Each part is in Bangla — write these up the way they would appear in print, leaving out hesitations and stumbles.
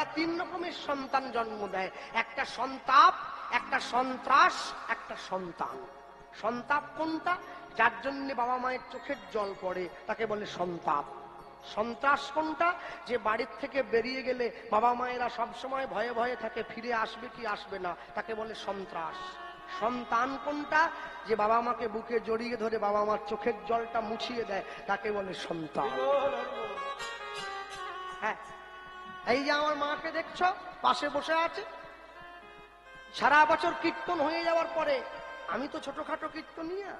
মায়েরা তিন রকমের সন্তান জন্ম দেয়, একটা সন্তাপ, একটা সন্ত্রাস, একটা সন্তান। সন্তাপ কোনটা? যার জন্য বাবা মায়ের চোখের জল পড়ে, তাকে বলে সন্তাপ। সন্ত্রাস কোনটা? যে বাড়ির থেকে বেরিয়ে গেলে বাবা মায়েরা সবসময় ভয়ে ভয়ে থাকে, ফিরে আসবে কি আসবে না, তাকে বলে সন্ত্রাস। সন্তান কোনটা? যে বাবা মাকে বুকে জড়িয়ে ধরে বাবা মার চোখের জলটা মুছিয়ে দেয়, তাকে বলে সন্তান। হ্যাঁ, এই যে আমার মাকে দেখছো পাশে বসে আছে, সারা বছর কীর্তন হয়ে যাওয়ার পরে, আমি তো ছোটখাটো কীর্তনিয়া,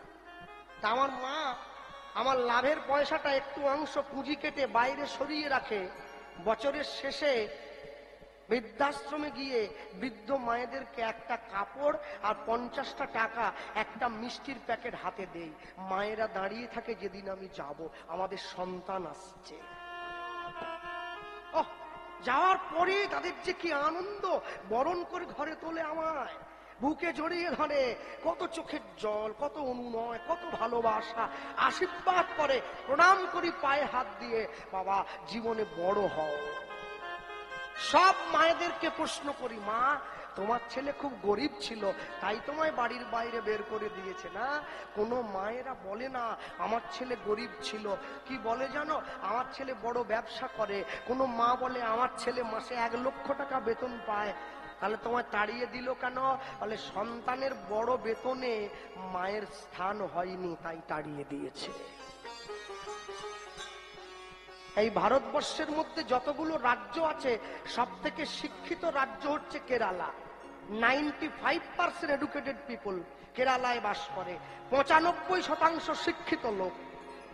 তা আমার মা আমার লাভের পয়সাটা একটু অংশ পুঁজি কেটে বাইরে সরিয়ে রাখে, বছরের শেষে বৃদ্ধাশ্রমে গিয়ে বৃদ্ধ মায়েদেরকে একটা কাপড় আর 50টা টাকা একটা মিষ্টির প্যাকেট হাতে দেই। মায়েরা দাঁড়িয়ে থাকে, যেদিন আমি যাব আমাদের সন্তান আসছে। যাওয়ার পরে তাদের যে কি আনন্দ, বরণ করে ঘরে তোলে, আমায় বুকে জড়িয়ে ধরে, কত চোখের জল, কত অনুনয়, কত ভালোবাসা, আশীর্বাদ করে, প্রণাম করি পায়ে হাত দিয়ে, বাবা জীবনে বড় হও। সব মায়েদেরকে প্রশ্ন করি, মা তোমার ছেলে খুব গরিব ছিল তাই তোমায় বাড়ির বাইরে বের করে দিয়েছে না? কোনো মায়েরা বলে না আমার ছেলে গরিব ছিল, কি বলে জানো, আমার ছেলে বড় ব্যবসা করে। কোনো মা বলে আমার ছেলে মাসে 1 লক্ষ টাকা বেতন পায়। তাহলে তোমায় তাড়িয়ে দিল কেন? বলে সন্তানের বড় বেতনে মায়ের স্থান হয়নি, তাই তাড়িয়ে দিয়েছে। এই ভারতবর্ষের মধ্যে যতগুলো রাজ্য আছে সব থেকে শিক্ষিত রাজ্য হচ্ছে কেরালা। 95% এডুকেটেড পিপল কেরালায় বাস করে, 95% শিক্ষিত লোক।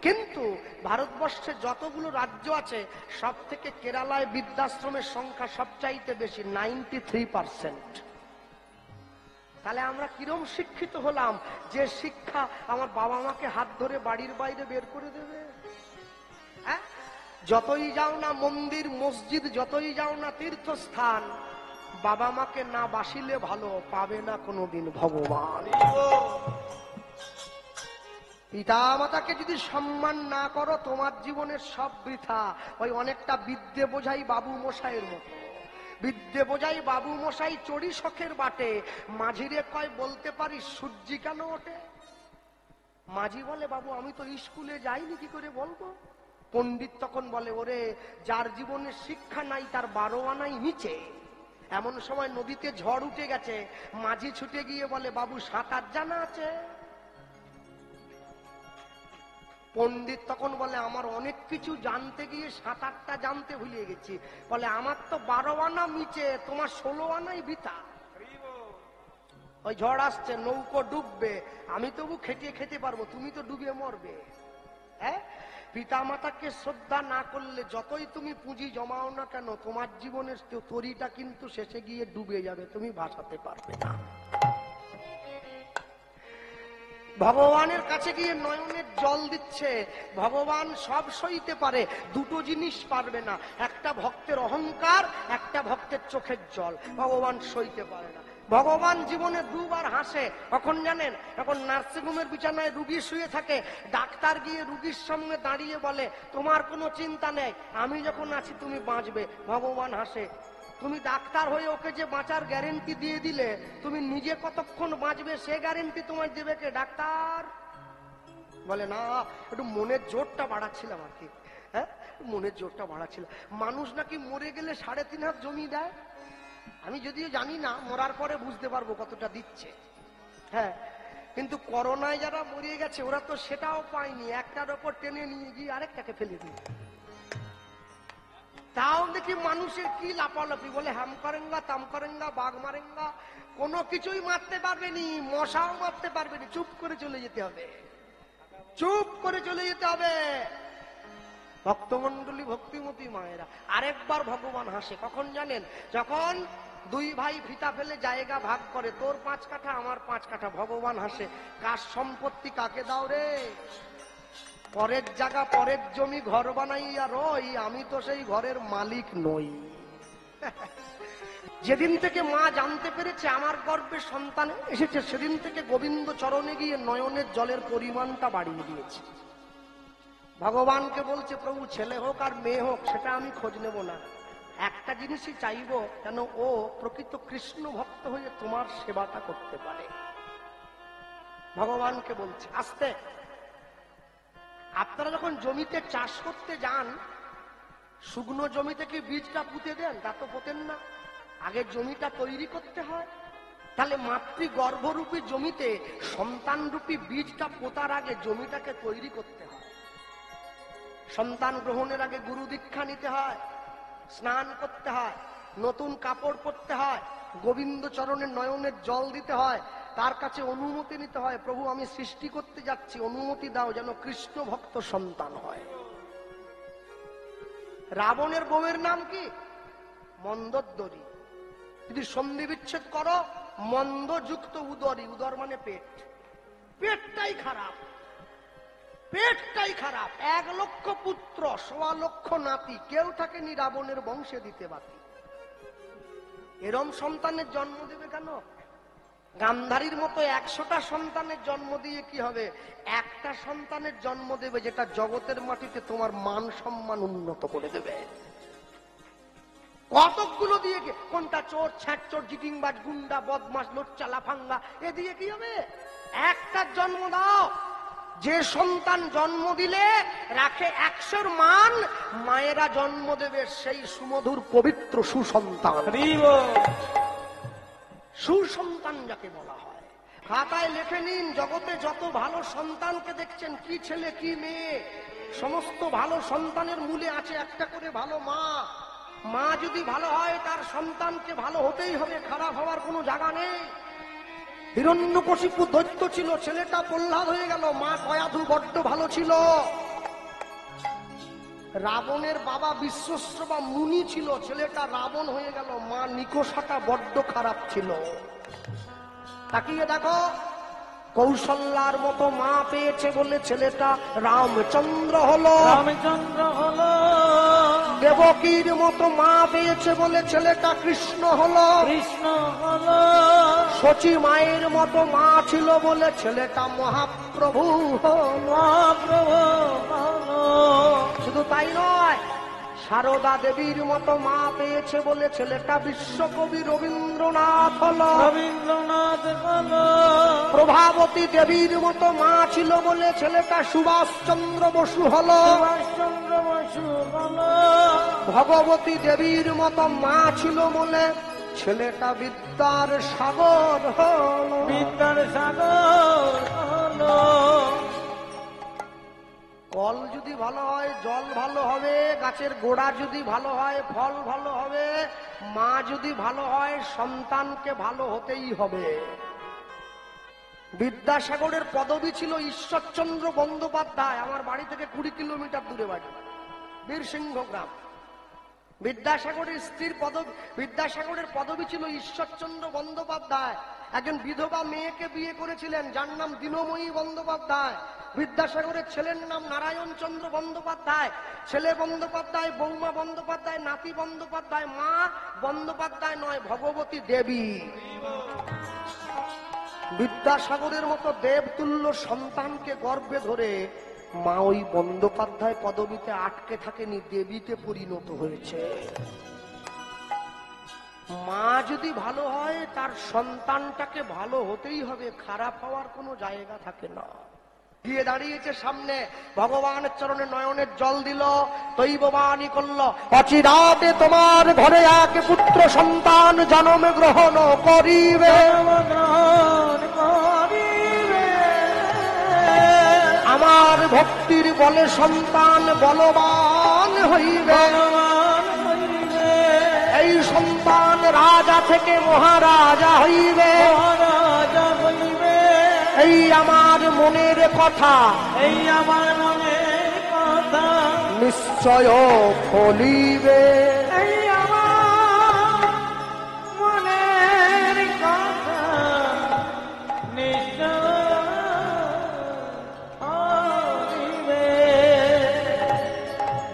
কিন্তু ভারতবর্ষে যতগুলো রাজ্য আছে সব থেকে কেরালায় বৃদ্ধাশ্রমের সংখ্যা সবচাইতে বেশি, 93%। তাহলে আমরা কিরম শিক্ষিত হলাম যে শিক্ষা আমার বাবা মাকে হাত ধরে বাড়ির বাইরে বের করে দেবে? হ্যাঁ, যতই যাও না মন্দির মসজিদ, যতই যাও না তীর্থস্থান, বাবা মাকে না বাসিলে ভালো পাবে না কোনোদিন ভগবান। পিতা মাতাকে যদি সম্মান না করো তোমার জীবনের সব বৃথা। ওই অনেকটা বিদ্যে বোঝাই বাবু মশাইয়ের মতো। বিদ্যে বোঝাই বাবু মশাই চড়ি শখের বাটে, মাঝিরে কয় বলতে পারিস সূর্যি কেন ওঠে? মাঝি বলে বাবু আমি তো স্কুলে যাইনি, কি করে বলবো? পণ্ডিত তখন বলে ওরে যার জীবনে শিক্ষা নাই তার 12 আনাই নিচে। এমন সময় নদীতে ঝড় উঠে গেছে, মাঝি ছুটে গিয়ে বলে বাবু সাঁতার জানা আছে? পণ্ডিত তখন বলে আমার অনেক কিছু জানতে গিয়ে সাঁতারটা জানতে ভুলে গেছি। বলে আমার তো 12 আনা নিচে, তোমার 16 আনাই বৃথা। ওই ঝড় আসছে, নৌকো ডুববে, আমি তবু খেটিয়ে খেতে পারবো, তুমি তো ডুবে মরবে। হ্যাঁ, পিতা মাতাকে শ্রদ্ধা না করলে যতই তুমি পুঁজি জমাও না কেন তোমার জীবনের তরিটা কিন্তু শেষে গিয়ে ডুবে যাবে, তুমি বাঁচাতে পারবে না। ভগবানের কাছে গিয়ে নয়নের জল দিচ্ছে, ভগবান সব সইতে পারে, দুটো জিনিস পারবে না, একটা ভক্তের অহংকার, একটা ভক্তের চোখের জল। ভগবান সইতে পারে না। ভগবান জীবনে 2 বার হাসে, কখন জানেন? যখন নার্সিংহোমের বিছানায় রুগী শুয়ে থাকে, ডাক্তার গিয়ে রুগীর সামনে দাঁড়িয়ে বলে তোমার কোনো চিন্তা নেই, আমি যখন আছি তুমি বাঁচবে। ভগবান হাসে, তুমি ডাক্তার হয়ে ওকে যে বাঁচার গ্যারেন্টি দিয়ে দিলে, তুমি নিজে কতক্ষণ বাঁচবে সে গ্যারেন্টি তোমায় দেবে কে? ডাক্তার। বলে না, একটু মনের জোরটা বাড়াচ্ছিলাম আর কি। হ্যাঁ, মনের জোরটা বাড়াচ্ছিলাম। মানুষ নাকি মরে গেলে 3.5 হাত জমি দেয়। আমি যদিও জানি না, মরার পরে বুঝতে পারবো কতটা দিচ্ছে। হ্যাঁ, কিন্তু করোনায় যারা মরে গেছে ওরা তো সেটাও পায়নি, একটার ওপর টেনে নিয়ে গিয়ে আরেকটাকে ফেলে দিয়ে। তাও দেখি মানুষের কি লাপালাপি, বলে হাম করেঙ্গা তাম করেঙ্গা বাঘ মারেঙ্গা, কোনো কিছুই মারতে পারবেনি, মশাও মারতে পারবেনি, চুপ করে চলে যেতে হবে, চুপ করে চলে যেতে হবে। ভক্তমন্ডলী, ভক্তিমতী মায়েরা, আরেকবার ভগবান হাসে, কখন জানেন? যখন 2 ভাই ফিতা ফেলে জায়গা ভাগ করে, তোর 5 কাঠা আমার 5 কাঠা। ভগবান হাসে, কার সম্পত্তি কাকে দাও রে? পরের জায়গা পরের জমি ঘর বানাইয়া রই, আমি তো সেই ঘরের মালিক নই। যেদিন থেকে মা জানতে পেরেছে আমার গর্ভে সন্তান এসেছে, সেদিন থেকে গোবিন্দ চরণে গিয়ে নয়নের জলের পরিমাণটা বাড়িয়ে দিয়েছে। ভগবানকে বলছে প্রভু ছেলে হোক আর মেয়ে হোক সেটা আমি খোঁজ নেব না, একটা জিনিসই চাইবো, যেন ও প্রকৃত কৃষ্ণ ভক্ত হয়ে তোমার সেবাটা করতে পারে। ভগবানকে বলছে আস্তে, আপনারা যখন জমিতে চাষ করতে যান, শুকনো জমিতে কি বীজটা পুঁতে দেন? তা তো পোতেন না, আগে জমিটা তৈরি করতে হয়। তাহলে মাতৃ গর্ভরূপী জমিতে সন্তানরূপী বীজটা পোতার আগে জমিটাকে তৈরি করতে হয়। সন্তান গ্রহণের আগে গুরু দীক্ষা নিতে হয়, স্নান করতে হয়, নতুন কাপড় পরতে হয়, গোবিন্দ চরণের নয়নের জল দিতে হয়, তার কাছে অনুমতি নিতে হয়, প্রভু আমি সৃষ্টি করতে যাচ্ছি, অনুমতি দাও যেন কৃষ্ণ ভক্ত সন্তান হয়। রাবণের বউয়ের নাম কি? মন্দোদরী। যদি সন্ধি বিচ্ছেদ করো, মন্দযুক্ত উদরী, উদর মানে পেট, পেটটাই খারাপ, পেটটাই খারাপ। 1 লক্ষ পুত্র, 1.25 লক্ষ নাতি, কেউ থাকেনি রাবণের বংশে দিতে বাকি। এরম সন্তানের জন্ম দেবে কেন? গান্ধারীর মতো 100টা সন্তানের জন্ম দিয়ে কি হবে? একটা সন্তানের জন্ম দেবে যেটা জগতের মাটিতে তোমার মান সম্মান উন্নত করে দেবে। কতকগুলো দিয়ে কোনটা চোর, ছ্যাঁচোর, জিটিংবাজ, গুন্ডা, বদমাস, লোচ্চা, লাফাঙ্গা, এ দিয়ে কি হবে? একটা জন্ম দাও, যে সন্তান জন্ম দিলে রাখে 100র মান, মায়েরা জন্ম দেবে সেই সুমধুর পবিত্র সুসন্তান। সুসন্তান যাকে বলা হয়। খাতায় লিখে নিন, জগতে যত ভালো সন্তানকে দেখছেন, কি ছেলে কি মেয়ে, সমস্ত ভালো সন্তানের মূলে আছে একটা করে ভালো মা। মা যদি ভালো হয় তার সন্তানকে ভালো হতেই হবে, খারাপ হওয়ার কোনো জায়গা নেই। হিরণ্যকশিপু দৈত্য ছিল, ছেলেটা প্রহ্লাদ হয়ে গেল, মা কয়াধু বড্ড ভালো ছিল। রাবণের বাবা বিশ্বশ্রবা মুনি ছিল, ছেলেটা রাবণ হয়ে গেল, মা নিকষাটা বড্ড খারাপ ছিল। তাকিয়ে দেখো, কৌশল্যার মতো মা পেয়েছে বলে ছেলেটা রামচন্দ্র হলো, রামচন্দ্র হলো। দেবকীর মতো মা পেয়েছে বলে ছেলেটা কৃষ্ণ হলো, কৃষ্ণ হলো। শচী মায়ের মতো মা ছিল বলে ছেলেটা মহাপ্রভু হলো, মহাপ্রভু হলো। শুধু তাই নয়, সারদা দেবীর মতো মা পেয়েছে বলে ছেলেটা বিশ্বকবি রবীন্দ্রনাথ হলো, রবীন্দ্রনাথ হলো। প্রভাবতী দেবীর মতো মা ছিল বলে ছেলেটা সুভাষচন্দ্র বসু হলো, সুভাষচন্দ্র বসু হলো। ভগবতী দেবীর মতো মা ছিল বলে ছেলেটা বিদ্যার সাগর হলো, বিদ্যার সাগর হলো। কল যদি ভালো হয় জল ভালো হবে, গাছের গোড়া যদি ভালো হয় ফল ভালো হবে, মা যদি ভালো হয় সন্তানকে ভালো হতেই হবে। বিদ্যাসাগরের পদবী ছিল ঈশ্বরচন্দ্র বন্দ্যোপাধ্যায়। আমার বাড়ি থেকে 20 কিলোমিটার দূরে বাড়ি, বীরসিংহ গ্রাম। বিদ্যাসাগরের পদবী ছিল ঈশ্বরচন্দ্র বন্দ্যোপাধ্যায়। একজন বিধবা মেয়েকে বিয়ে করেছিলেন যার নাম দীনময়ী বন্দ্যোপাধ্যায়। বিদ্যাসাগরের ছেলের নাম নারায়ণ চন্দ্র বন্দ্যোপাধ্যায়। ছেলে বন্দ্যোপাধ্যায়, বৌমা বন্দ্যোপাধ্যায়, নাতি বন্দ্যোপাধ্যায়, মা বন্দ্যোপাধ্যায় নয়, ভগবতী দেবী। বিদ্যাসাগরের মতো দেবতুল্য সন্তানকে গর্ভে ধরে মা ওই বন্দ্যোপাধ্যায় পদবীতে আটকে থাকেনি, দেবীতে পরিণত হয়েছে। মা যদি ভালো হয় তার সন্তানটাকে ভালো হতেই হবে, খারাপ হওয়ার কোনো জায়গা থাকে না। গিয়ে দাঁড়িয়েছে সামনে, ভগবানের চরণে নয়নের জল দিল, দৈববাণী করল, অচিরাতে তোমার ঘরে এক পুত্র সন্তান জন্ম গ্রহণ করিবে, আমার ভক্তির বলে সন্তান বলবান হইবে, এই সন্তান রাজা থেকে মহারাজা হইবে, এই আমার মনের কথা, এই আমার মনের কথা নিশ্চয় ফলিবে, এই আমার মনের কথা নিশ্চয় ফলিবে।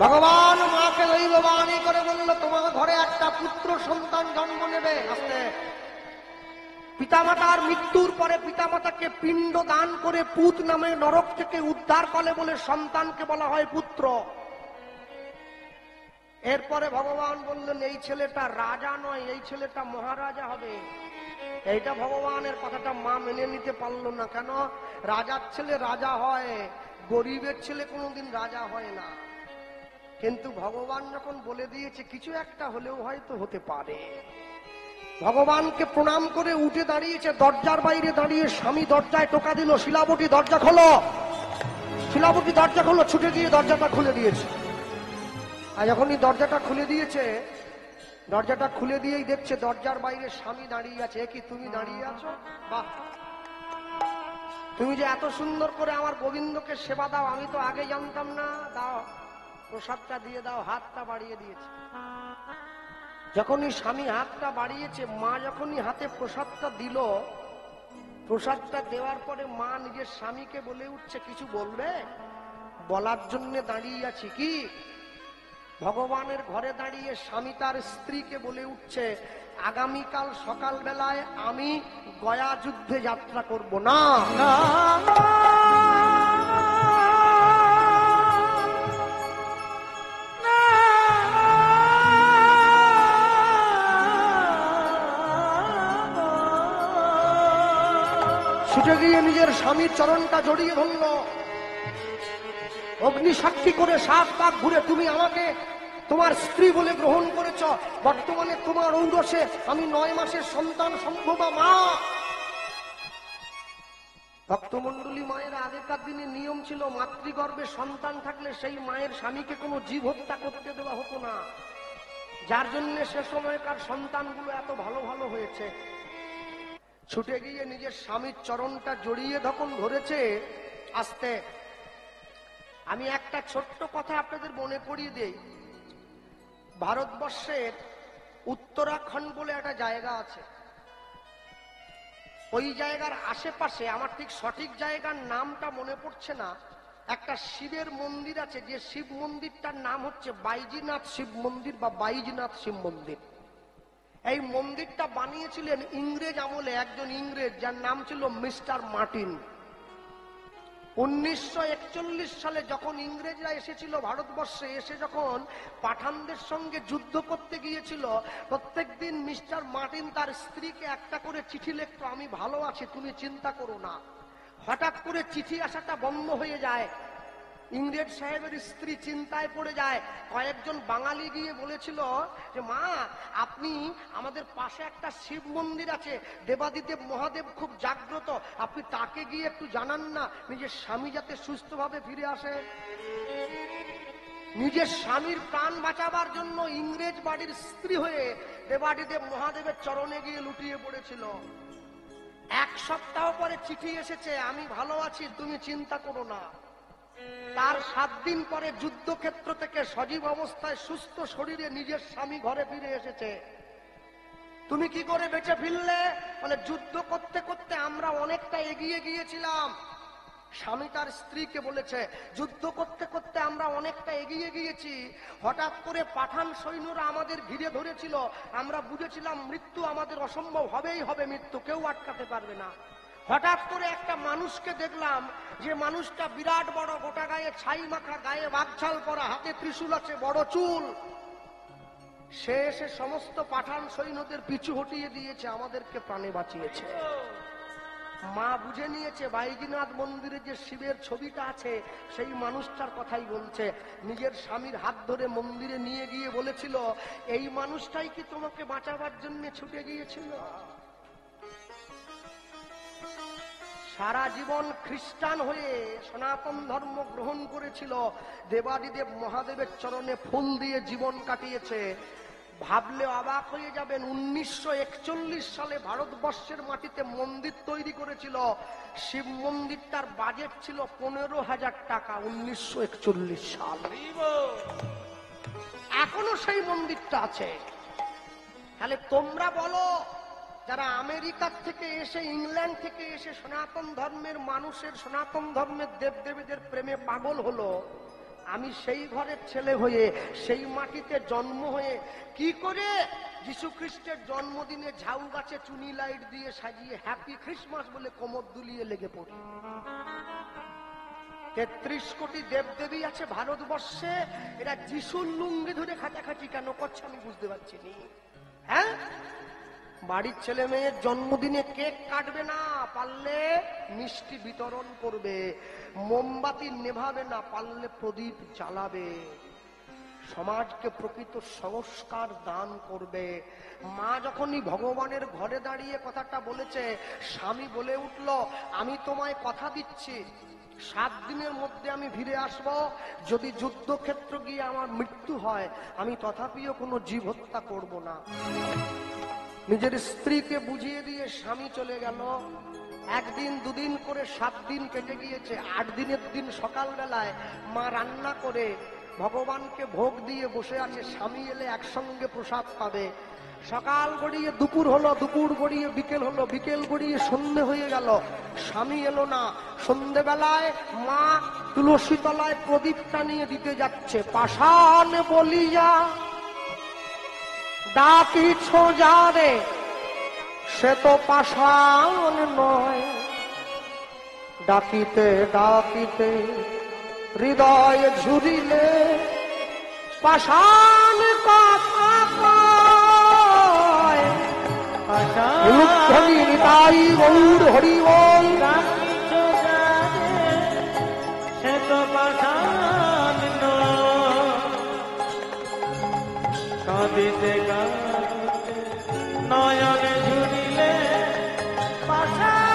ভগবান মাকে দৈববাণী করে বলল, তোমার ঘরে একটা পুত্র সন্তান জন্ম নেবে। আসলে পিতামাতার মৃত্যুর পরে পিতামাতাকে পিণ্ড দান করে পুত নামে নরক থেকে উদ্ধার করে বলে সন্তানকে বলা হয় পুত্র। এরপরে ভগবান বললেন এই ছেলেটা রাজা নয়, এই ছেলেটা মহারাজা হবে। এইটা ভগবানের কথাটা মা মেনে নিতে পারলো না। কেন? রাজার ছেলে রাজা হয়, গরিবের ছেলে কোনোদিন রাজা হয় না। কিন্তু ভগবান যখন বলে দিয়েছে কিছু একটা হলেও হয়তো হতে পারে, ভগবানকে প্রণাম করে উঠে দাঁড়িয়েছে। দরজার বাইরে দাঁড়িয়ে স্বামী দরজায় টোকা দিল, শিলাবতী দরজা খোলো, শিলাবতী দরজা খোলো। ছুটে গিয়ে দরজাটা খুলে দিয়েছে। আর যখনই দরজাটা খুলে দিয়েছে, দরজাটা খুলে দিয়েই দেখছে দরজার বাইরে স্বামী দাঁড়িয়ে আছে। কি তুমি দাঁড়িয়ে আছো? বাহ, তুমি যে এত সুন্দর করে আমার গোবিন্দকে সেবা দাও, আমি তো আগে জানতাম না। দাও, প্রসাদটা দিয়ে দাও। হাতটা বাড়িয়ে দিয়েছে। যখনই স্বামী হাতটা বাড়িয়েছে, মা যখনই হাতে প্রসাদটা দিল, প্রসাদটা দেওয়ার পরে মা নিজের স্বামীকে বলে উঠছে, কিছু বলবে? বলার জন্য দাঁড়িয়ে আছি। কি? ভগবানের ঘরে দাঁড়িয়ে স্বামী তার স্ত্রীকে বলে উঠছে, আগামীকাল সকাল বেলায় আমি গয়া যুদ্ধে যাত্রা করব না। ছুটে গিয়ে নিজের স্বামীর চরণটা জড়িয়ে ধরল, অগ্নি সাক্ষী করে 7 পাক ঘুরে, তুমি আমাকে তোমার স্ত্রী বলে গ্রহণ করেছ, বর্তমানে তোমার ঔরসে আমি 9 মাসের সন্তান সম্ভবা মা। ভক্তমন্ডলী মায়েরা আগেকার দিনে নিয়ম ছিল, মাতৃগর্ভে সন্তান থাকলে সেই মায়ের স্বামীকে কোনো জীব হত্যা করতে দেওয়া হতো না, যার জন্য সে সময়কার সন্তানগুলো এত ভালো ভালো হয়েছে। ছুটে গিয়ে নিজের স্বামীর চরণটা জড়িয়ে যখন ধরেছে, আস্তে আমি একটা ছোট্ট কথা আপনাদের মনে করিয়ে দেই। ভারতবর্ষের উত্তরাখণ্ড বলে একটা জায়গা আছে। ওই জায়গার আশেপাশে, আমার ঠিক সঠিক জায়গার নামটা মনে পড়ছে না, একটা শিবের মন্দির আছে, যে শিব মন্দিরটার নাম হচ্ছে বাইজিনাথ শিব মন্দির বা বাইজনাথ শিব মন্দির। এই মন্দিরটা বানিয়েছিলেন ইংরেজ আমলে একজন ইংরেজ, যার নাম ছিল মিস্টার মার্টিন। 1941 সালে যখন ইংরেজরা এসেছিল ভারতবর্ষে, এসে যখন পাঠানদের সঙ্গে যুদ্ধ করতে গিয়েছিল, প্রত্যেকদিন মিস্টার মার্টিন তার স্ত্রীকে একটা করে চিঠি লিখত, আমি ভালো আছি, তুমি চিন্তা করো না। হঠাৎ করে চিঠি আসাটা বন্ধ হয়ে যায়। ইংরেজ সাহেবের স্ত্রী চিন্তায় পড়ে যায়। কয়েকজন বাঙালি গিয়ে বলেছিল যে মা, আপনি আমাদের পাশে একটা শিব মন্দির আছে, দেবাদিদেব মহাদেব খুব জাগ্রত, আপনি তাকে গিয়ে একটু জানান না, নিজের স্বামী যাতে সুস্থভাবে ফিরে আসে। নিজের স্বামীর প্রাণ বাঁচাবার জন্য ইংরেজ বাড়ির স্ত্রী হয়ে দেবাদিদেব মহাদেবের চরণে গিয়ে লুটিয়ে পড়েছিল। 1 সপ্তাহ পরে চিঠি এসেছে, আমি ভালো আছি, তুমি চিন্তা করো না। তার 7 দিন পরে যুদ্ধক্ষেত্র থেকে সজীব অবস্থায় সুস্থ শরীরে নিজের স্বামী ঘরে ফিরে এসেছে। তুমি কি করে বেঁচে ফিরলে? মানে যুদ্ধ করতে করতে আমরা অনেকটা এগিয়ে গিয়েছিলাম। স্বামী তার স্ত্রীকে বলেছে, যুদ্ধ করতে করতে আমরা অনেকটা এগিয়ে গিয়েছি, হঠাৎ করে পাঠান সৈন্যরা আমাদের ঘিরে ধরেছিল, আমরা বুঝেছিলাম মৃত্যু আমাদের অসম্ভব হবেই হবে, মৃত্যু কেউ আটকাতে পারবে না। হঠাৎ করে একটা মানুষকে দেখলাম, যে মানুষটা বিরাট বড়, গোটা গায়ে ছাই মাখা, গায়ে বাগছাল পরা, হাতে ত্রিশূল আছে, বড় চুল। সে এসে সমস্ত পাঠান সৈন্যদের পিছু হটিয়ে দিয়েছে, আমাদেরকে প্রাণে বাঁচিয়েছে। মা বুঝে নিয়েছে বাইজিনাথ মন্দিরে যে শিবের ছবিটা আছে, সেই মানুষটার কথাই বলছে। নিজের স্বামীর হাত ধরে মন্দিরে নিয়ে গিয়ে বলেছিল, এই মানুষটাই কি তোমাকে বাঁচাবার জন্য ছুটে গিয়েছিল? সারা জীবন খ্রিস্টান হয়ে সনাতন ধর্ম গ্রহণ করেছিল, দেবাদিদেব মহাদেবের চরণে ফুল দিয়ে জীবন কাটিয়েছে। ভাবলে অবাক হয়ে যাবেন, 1941 সালে ভারতবর্ষের মাটিতে মন্দির তৈরি করেছিল। শিব মন্দিরটার বাজেট ছিল 15,000 টাকা। 1941 সাল। এখনো সেই মন্দিরটা আছে। তাহলে তোমরা বলো, যারা আমেরিকার থেকে এসে, ইংল্যান্ড থেকে এসে সনাতন ধর্মের মানুষের, সনাতন ধর্মের দেবদেবীদের প্রেমে পাগল হলো, আমি সেই ঘরের ছেলে হয়ে, সেই মাটিতে জন্ম হয়ে কি করে যীশু খ্রিস্টের জন্মদিনে ঝাউ গাছে চুনি লাইট দিয়ে সাজিয়ে হ্যাপি খ্রিসমাস বলে কোমর দুলিয়ে লেগে পড়ি? 33 কোটি দেবদেবী আছে ভারতবর্ষে, এরা যিশুর লুঙ্গি ধরে খাটাখাটি কেন করছে আমি বুঝতে পারছি নি। হ্যাঁ, বাড়ির ছেলে মেয়ের জন্মদিনে কেক কাটবে না, পারলে মিষ্টি বিতরণ করবে, মোমবাতি নেভাবে না, পারলে প্রদীপ জ্বালাবে, সমাজকে প্রকৃত সংস্কার দান করবে। মা যখনই ভগবানের ঘরে দাঁড়িয়ে কথাটা বলেছে, স্বামী বলে উঠল, আমি তোমায় কথা দিচ্ছি 7 দিনের মধ্যে আমি ফিরে আসব, যদি যুদ্ধক্ষেত্র গিয়ে আমার মৃত্যু হয় আমি তথাপিও কোনো জীব হত্যা করব না। নিজের স্ত্রীকে বুঝিয়ে দিয়ে স্বামী চলে গেল। 1 দিন 2 দিন করে 7 দিন কেটে গিয়েছে। 8 দিনের দিন সকালবেলায় মা রান্না করে ভগবানকে ভোগ দিয়ে বসে আছে, স্বামী এলে একসঙ্গে প্রসাদ পাবে। সকাল গড়িয়ে দুপুর হলো, দুপুর গড়িয়ে বিকেল হলো, বিকেল গড়িয়ে সন্ধে হয়ে গেল, স্বামী এলো না। সন্ধেবেলায় মা তুলসী তলায় প্রদীপটা নিয়ে দিতে যাচ্ছে, পাষাণ বলিয়া ডাকিছ যারে সে তো পাষাণ নয়, ডাকিতে ডাকিতে হৃদয় ঝুরিলে পাষাণ কথা কয়। নিতাই গৌর হরি বল। সে তো পাষাণ কাঁদিতে নয়ন ঝুরিলে পাষাণ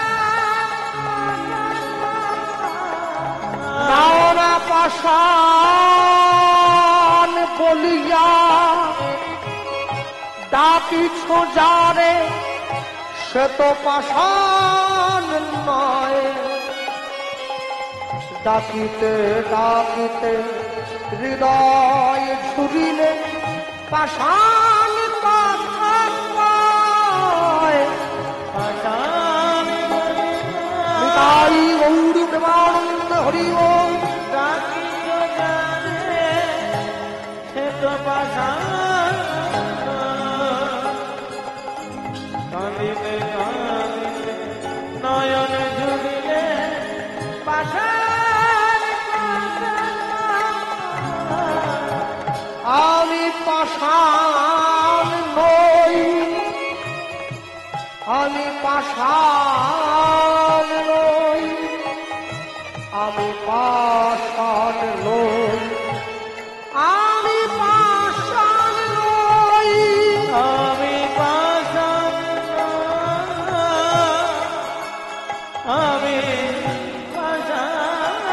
বলিয়া ডাকিছ যারে সে তো পাষাণ নয়, ডাকিতে ডাকিতে হৃদয় ঝুরিলে পাষাণ কথা কয়। নিতাই গৌর প্রেমানন্দ হরি বল। সে তো পাষাণ কাঁদিতে কাঁদিতে নয়ন ঝুরিলে পাষাণ। আমি পাষাণ নই, আমি পাষাণ নই, আমি পাষাণ নই, আমি পাষাণ নই, আমি পাষাণ আমি পাষাণ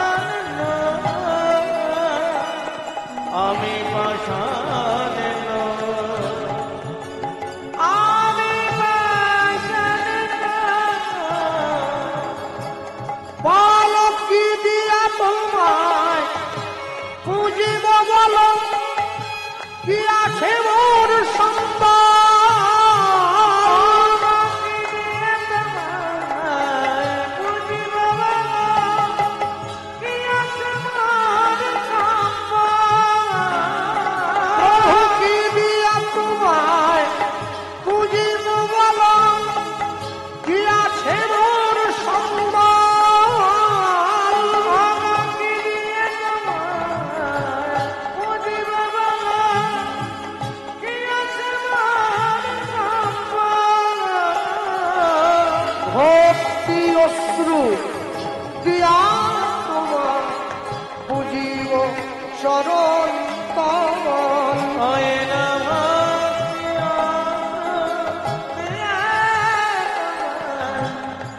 আমি পাষাণ আমি বল কি দিয়া তোমায় খুঁজিব, বলো কি আছে মোর সম্পদ, প্রভু কি দিয়া তোমায় খুঁজিব, বলো কি আছে মোর সম্বল, ভক্তি অশ্রু দিয়া তোমার বুঝিব চরণ কমল। হয় না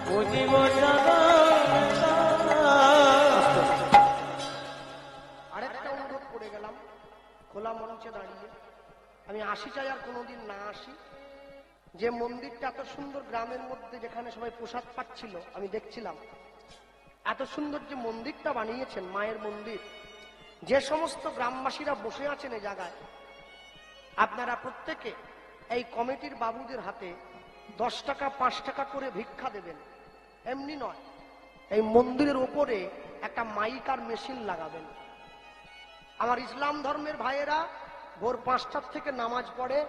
বুঝিব আরেকটা অনুরোধ করে গেলাম খোলা মঞ্চে দাঁড়িয়ে, আমি আসি চাই আর কোনোদিন না আসি। যে মন্দিরটা এত সুন্দর গ্রামের মধ্যে, যেখানে সবাই প্রসাদ পাচ্ছিল, আমি দেখছিলাম এত সুন্দর যে মন্দিরটা বানিয়েছেন, মায়ের মন্দির, যে সমস্ত গ্রামবাসীরা বসে আছেন এই জায়গায়, আপনারা প্রত্যেকে এই কমিটির বাবুদের হাতে 10 টাকা 5 টাকা করে ভিক্ষা দেবেন। এমনি নয়, এই মন্দিরের ওপরে একটা মাইক আর মেশিন লাগাবেন। আমার ইসলাম ধর্মের ভাইয়েরা ভোর 5টার থেকে নামাজ পড়ে,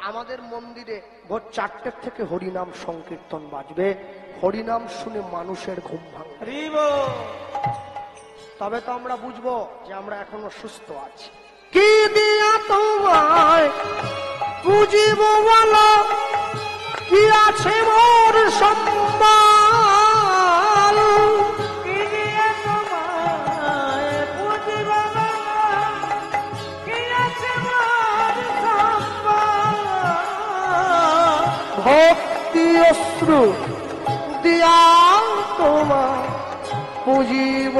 আমাদের মন্দিরে ভোর 4টের থেকে হরিনাম সংকীর্তন বাজবে। হরিনাম শুনে মানুষের ঘুম ভাঙবে। তবে তো আমরা বুঝবো যে আমরা এখনো সুস্থ আছি। কি দিয়া তোমায় বুঝিব বলো, কি আছে মোর সম্বল, কি দিয়ে তোমায় বুঝিব বলো, কি আছে মোর সম্বল। ভক্তি অশ্রু দিয়া তোমায় বুঝিব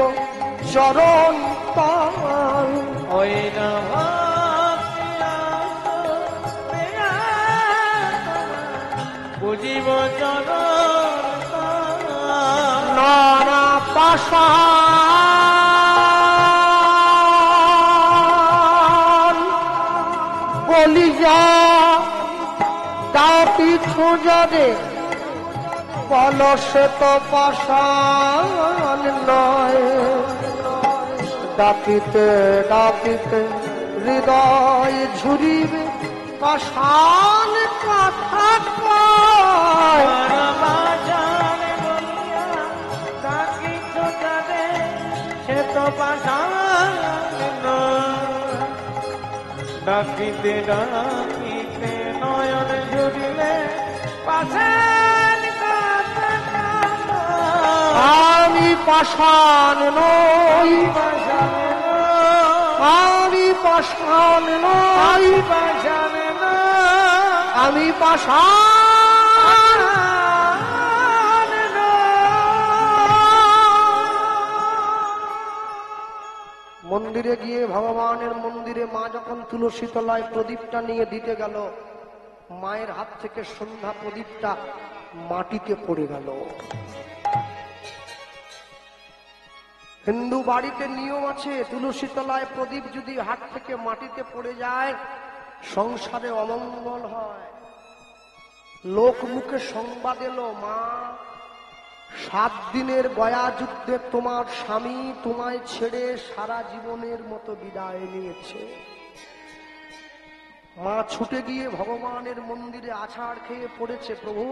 চরণ তল। ওই না বুঝিব চরণ নানা পাষাণ বলি যা দাঁতি খোঁজারে, বলো সে তো পাষাণ নয়। ডাকিতে ডাকিতে হৃদয় ঝুরিবে, পাষাণ কথা কয়। সে তো ডাকিতে ডাকিতে নয়ন ঝুরিলে পাষাণ কথা কয়। আমি পাষাণ নই, আমি পাষাণ নই, আমি পাষাণ। মন্দিরে গিয়ে ভগবানের মন্দিরে মা যখন তুলসী তলায় প্রদীপটা নিয়ে দিতে গেল, মায়ের হাত থেকে সন্ধ্যা প্রদীপটা মাটিতে পড়ে গেল। হিন্দু বাড়িতে নিয়ম আছে, তুলসী তলায় প্রদীপ যদি হাত থেকে মাটিতে পড়ে যায় সংসারে অমঙ্গল হয়। লোক মুখে সংবাদ এলো, মা 7 দিনের গয়া যুদ্ধে তোমার স্বামী তোমায় ছেড়ে সারা জীবনের মতো বিদায় নিয়েছে। মা ছুটে গিয়ে ভগবানের মন্দিরে আছাড় খেয়ে পড়েছে, প্রভু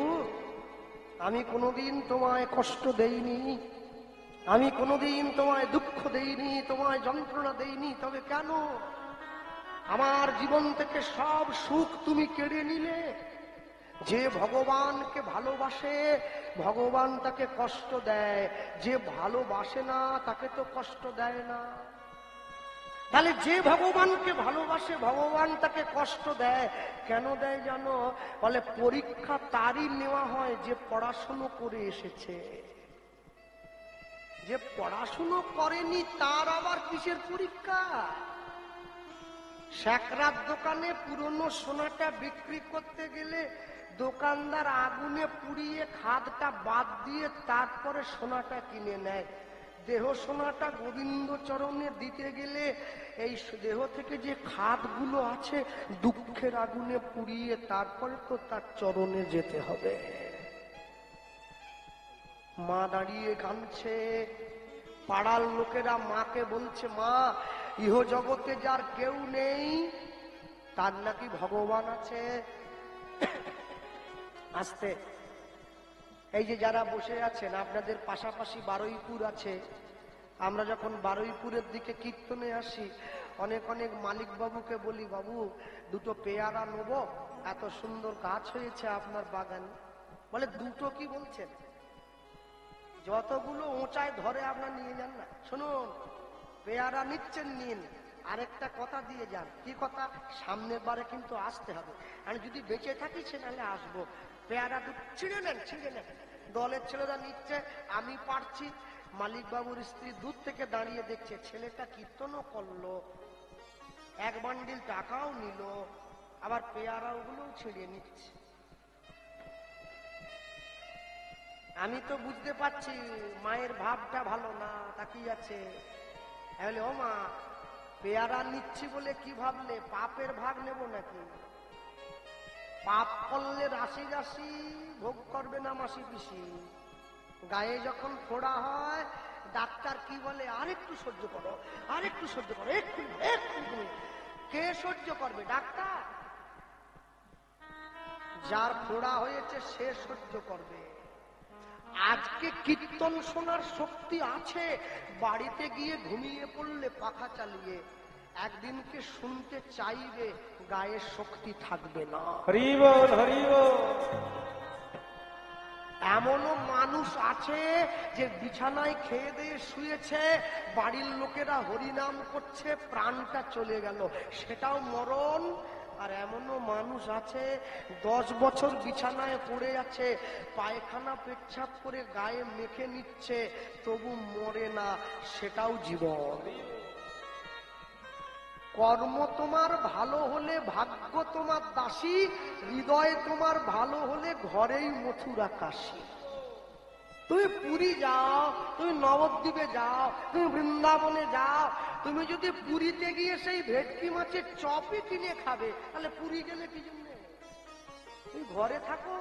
আমি কোনোদিন তোমায় কষ্ট দেইনি, আমি কোনোদিন তোমায় দুঃখ দেইনি, তোমায় যন্ত্রণা দেইনি, তবে কেন আমার জীবন থেকে সব সুখ তুমি কেড়ে নিলে? যে ভগবানকে ভালোবাসে ভগবান তাকে কষ্ট দেয়, যে ভালোবাসে না তাকে তো কষ্ট দেয় না। তাহলে যে ভগবানকে ভালোবাসে ভগবান তাকে কষ্ট দেয় কেন দেয় জানো? বলে পরীক্ষা তারই নেওয়া হয় যে পড়াশুনো করে এসেছে। যে পড়াশুনো করেনি তার আবার কিসের পরীক্ষা? স্যাকরার দোকানে পুরনো সোনাটা বিক্রি করতে গেলে দোকানদার আগুনে পুড়িয়ে খাদটা বাদ দিয়ে তারপরে সোনাটা কিনে নেয়। দেহ সোনাটা গোবিন্দ চরণে দিতে গেলে এই দেহ থেকে যে খাদগুলো আছে দুঃখের আগুনে পুড়িয়ে তারপরে তো তার চরণে যেতে হবে। মা দাঁড়িয়ে কাঁদছে, পাড়ার লোকেরা মাকে বলছে, মা ইহ জগতে যার কেউ নেই তার নাকি ভগবান আছে। আস্তে এই যে যারা বসে আছেন আপনাদের পাশাপাশি বারুইপুর আছে, আমরা যখন বারুইপুরের দিকে কীর্তনে আসি অনেক অনেক মালিক বাবুকে বলি, বাবু দুটো পেয়ারা নেব, এত সুন্দর গাছ হয়েছে আপনার বাগানে। বলে দুটো কি বলছেন, যতগুলো উঁচায় ধরে আপনার নিয়ে যান না। শুনুন, পেয়ারা নিচ্ছেন নিন, আরেকটা কথা দিয়ে যান। কি কথা? সামনের বারে কিন্তু আসতে হবে, আমি যদি বেঁচে থাকি সে নাহলে আসবো। পেয়ারা ছিঁড়ে নেন, ছিঁড়ে নেন। দলের ছেলেরা নিচ্ছে, আমি পারছি। মালিক বাবুর স্ত্রী দূর থেকে দাঁড়িয়ে দেখছে, ছেলেটা কীর্তনও করলো, এক বান্ডিল টাকাও নিল, আবার পেয়ারা ওগুলোও ছিঁড়ে নিচ্ছে। আমি তো বুঝতে পারছি মায়ের ভাবটা ভালো না, তাকিয়ে আছে। বলে, ও মা পেয়ারা নিচ্ছি বলে কি ভাবলে পাপের ভাগ নেব নাকি? পাপ করলে রাশি রাশি ভোগ করবে না মাসি পিসি। গায়ে যখন ফোড়া হয় ডাক্তার কি বলে, আরেকটু সহ্য করো, আরেকটু সহ্য করো, একটু একটু। কে সহ্য করবে? ডাক্তার। যার ফোড়া হয়েছে সে সহ্য করবে। আজকে কীর্তন শোনার শক্তি আছে, বাড়িতে গিয়ে ঘুমিয়ে পড়লে পাখা চালিয়ে একদিনকে শুনতে চাইবে, গায়ে শক্তি থাকবে না। হরি বল, হরি বল। এমনও মানুষ আছে যে বিছানায় খেয়ে দিয়ে শুয়েছে, বাড়ির লোকেরা হরিনাম করছে, প্রাণটা চলে গেল, সেটাও মরণ। আর এমনও মানুষ আছে 10 বছর বিছানায় পড়ে আছে, পায়খানা পেচ্ছাপ করে গায়ে মেখে নিচ্ছে, তবু মরে না, সেটাও জীবন। কর্ম তোমার ভালো হলে ভাগ্য তোমার দাসী, হৃদয় তোমার ভালো হলে ঘরেই মথুরা কাশী। তুমি পুরী যাও, তুমি নবদ্বীপে যাও, তুমি বৃন্দাবনে যাও, তুমি যদি পুরীতে গিয়ে সেই ভেটকি মাছের চপই কিনে খাবে, তাহলে পুরী গেলে কি জন্য? তুমি ঘরে থাকো।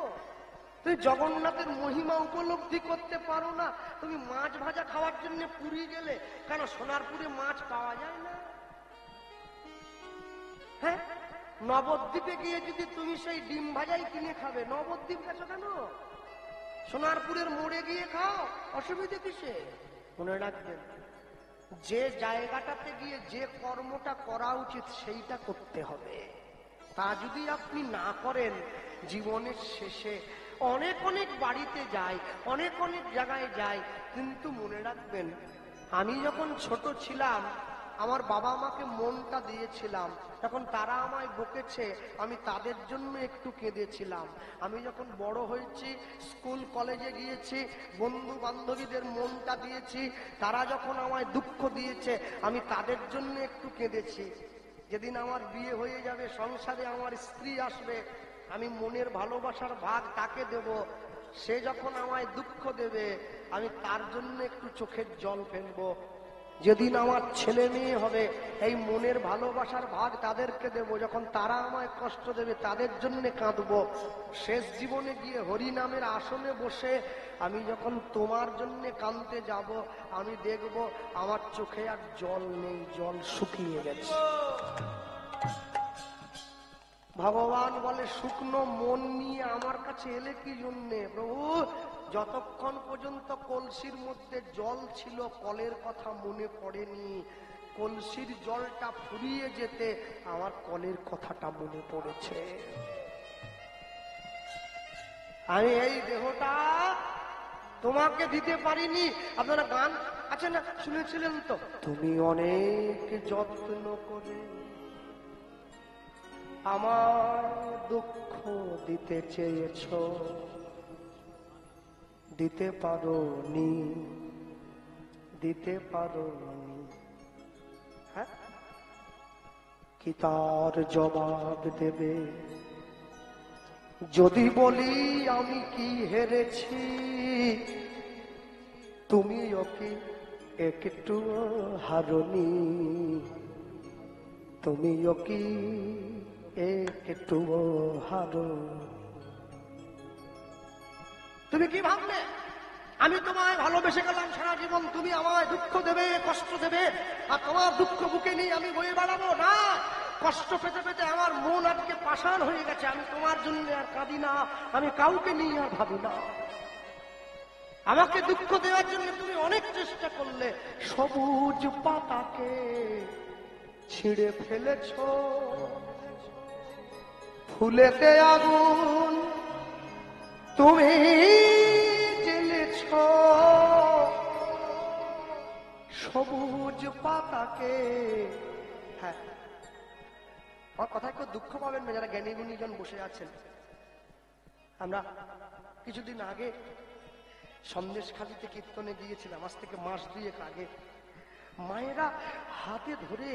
তুমি জগন্নাথের মহিমা উপলব্ধি করতে পারো না, তুমি মাছ ভাজা খাওয়ার জন্য পুরী গেলে, কেন সোনারপুরে মাছ পাওয়া যায় না? হ্যাঁ, নবদ্বীপে গিয়ে যদি তুমি সেই ডিম ভাজাই কিনে খাবে, নবদ্বীপ গেছো কেন? সোনারপুরের মোড়ে গিয়ে খাও, অসুবিধা কিসে? মনে রাখবেন, যে জায়গাটাতে গিয়ে যে কর্মটা করা উচিত সেইটা করতে হবে। তা যদি আপনি না করেন, জীবনের শেষে অনেক অনেক বাড়িতে যাই, অনেক অনেক জায়গায় যাই, কিন্তু মনে রাখবেন, আমি যখন ছোট ছিলাম আমার বাবা মাকে মনটা দিয়েছিলাম, তখন তারা আমায় বকেছে, আমি তাদের জন্য একটু কেঁদেছিলাম। আমি যখন বড় হয়েছি, স্কুল কলেজে গিয়েছি, বন্ধু বান্ধবীদের মনটা দিয়েছি, তারা যখন আমায় দুঃখ দিয়েছে, আমি তাদের জন্য একটু কেঁদেছি। যেদিন আমার বিয়ে হয়ে যাবে, সংসারে আমার স্ত্রী আসবে, আমি মনের ভালোবাসার ভাগ তাকে দেব। সে যখন আমায় দুঃখ দেবে, আমি তার জন্য একটু চোখের জল ফেলবো। যেদিন আমার ছেলে মেয়ে হবে, এই মনের ভালোবাসার ভাগ তাদেরকে দেব। যখন তারা আমায় কষ্ট দেবে, তাদের জন্য কাঁদবো। শেষ জীবনে গিয়ে হরি নামের আসনে বসে আমি যখন তোমার জন্য কাঁদতে যাব, আমি দেখব আমার চোখে আর জল নেই, জল শুকিয়ে গেছে। ভগবান বলে, শুকনো মন নিয়ে আমার কাছে এলে কি জন্যে? প্রভু, যতক্ষণ পর্যন্ত কলসির মধ্যে জল ছিল, কলের কথা মনে পড়েনি। কলসির জলটা ফুরিয়ে যেতে আমার কলের কথাটা মনে পড়েছে। আমি এই দেহটা তোমাকে দিতে পারিনি। আপনারা গান আছে না, শুনেছিলেন তো? তুমি অনেক যত্ন করে আমার দুঃখ দিতে চেয়েছ, দিতে পারোনি, দিতে পারোনি। হ্যাঁ, কি তার জবাব দেবে যদি বলি আমি কি হেরেছি? তুমিও কি একটু হারনি? তুমিও কি একটু হারো? তুমি কি ভাবলে আমি তোমায় ভালোবেসে গেলাম সারা জীবন, তুমি আমায় দুঃখ দেবে, কষ্ট দেবে, আর তোমার দুঃখ বুকে নিয়ে আমি বয়ে বেড়াবো? না, কষ্ট পেতে পেতে আমার মন আজকে পাষাণ হয়ে গেছে। আমি তোমার জন্য আর কাঁদি না, আমি কাউকে নিয়ে আর ভাবি না। আমাকে দুঃখ দেওয়ার জন্য তুমি অনেক চেষ্টা করলে, সবুজ পাতাকে ছিঁড়ে ফেলেছ, ফুলেতে আগুন তুমি জ্বেলেছ, সবুজ পাতাকে। হ্যাঁ, আমার কথায় কেউ দুঃখ পাবেন না যারা জ্ঞানী গুণীজন বসে আছেন। আমরা কিছুদিন আগে সন্দেশখালীতে কীর্তনে গিয়েছিলাম, আজ থেকে মাস 2 আগে। মায়েরা হাতে ধরে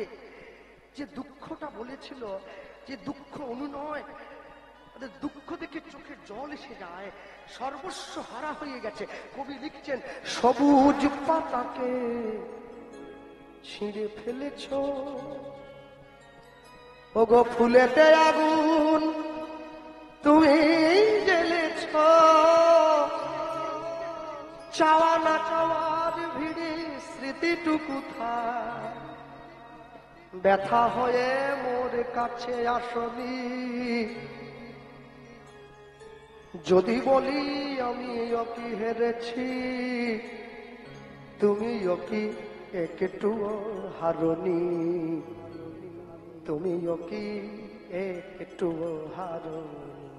যে দুঃখটা বলেছিল, যে দুঃখ অনুনয়, তাদের দুঃখ দেখে চোখে জল এসে যায়, সর্বস্ব হারা হয়ে গেছে। কবি লিখছেন, সবুজ পাতাকে ছিঁড়ে ফেলেছ, ওগো ফুলেতে আগুন তুমি জ্বেলেছ, চাওয়া না চাওয়ার ভিড়ে স্মৃতিটুকু থাক, ব্যথা হয়ে মোর কাছে আসনি। যদি বলি আমি কি হেরেছি, তুমি কি একটু হারনি, তুমি কি একটু হারনি।